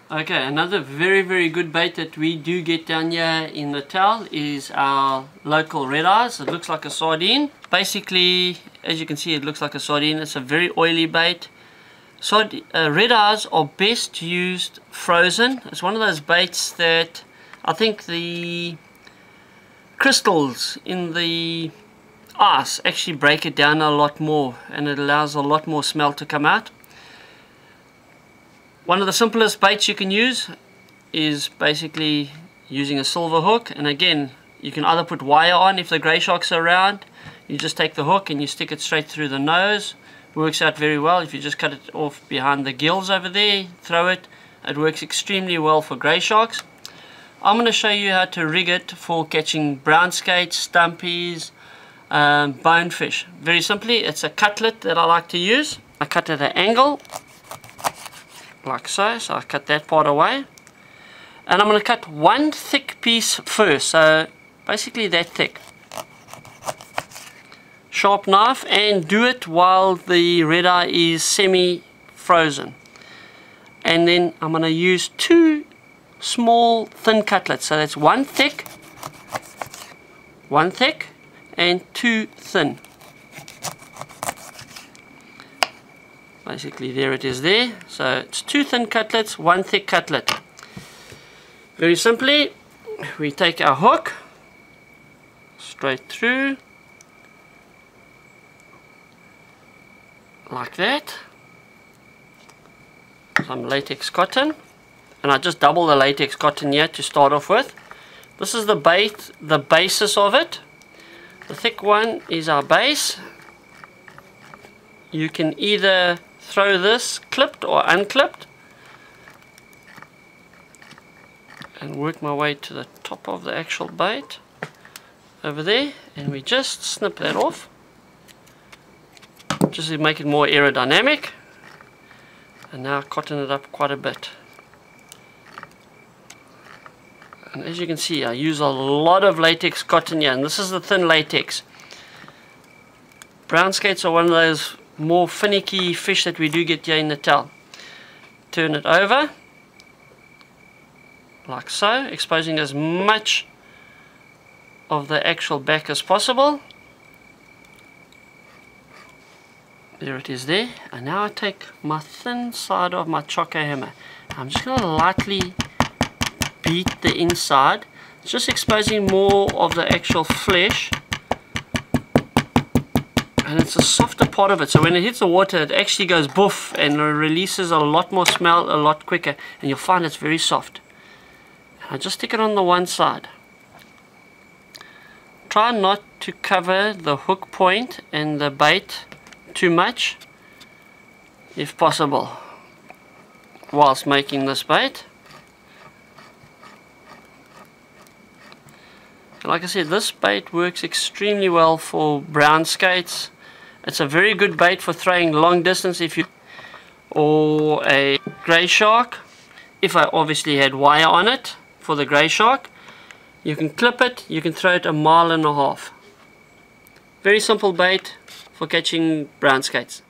Okay, another very good bait that we do get down here in the Natal is our local red eyes. It looks like a sardine. Basically, as you can see, it looks like a sardine. It's a very oily bait. Red eyes are best used frozen. It's one of those baits that I think the crystals in the ice actually break it down a lot more, and it allows a lot more smell to come out. One of the simplest baits you can use is basically using a silver hook, and again, you can either put wire on if the grey sharks are around. You just take the hook and you stick it straight through the nose. Works out very well. If you just cut it off behind the gills over there, throw it. It works extremely well for grey sharks. I'm going to show you how to rig it for catching brown skates, stumpies, bonefish. Very simply, it's a cutlet that I like to use. I cut at an angle like so, so I cut that part away, and I'm going to cut one thick piece first, so basically that thick. Sharp knife, and do it while the red eye is semi-frozen. And then I'm going to use two small thin cutlets, so that's one thick and two thin. Basically there it is there. So it's two thin cutlets, one thick cutlet. Very simply, we take our hook straight through like that. Some latex cotton, and I just double the latex cotton here to start off with. This is the bait, the basis of it. The thick one is our base. You can either throw this clipped or unclipped, and work my way to the top of the actual bait over there, and we just snip that off just to make it more aerodynamic. And now cotton it up quite a bit, and as you can see, I use a lot of latex cotton here, and this is the thin latex. Brown skates are one of those more finicky fish that we do get here in Natal. Turn it over like so, exposing as much of the actual back as possible. There it is there. And now I take my thin side of my choco hammer. I'm just going to lightly beat the inside, just exposing more of the actual flesh. And it's a softer part of it, so when it hits the water it actually goes boof and releases a lot more smell a lot quicker, and you'll find it's very soft. And I just stick it on the one side. Try not to cover the hook point and the bait too much if possible whilst making this bait. And like I said, this bait works extremely well for brown skates. It's a very good bait for throwing long distance or a grey shark. If I obviously had wire on it for the grey shark, you can clip it, you can throw it 1.5 miles. Very simple bait for catching brown skates.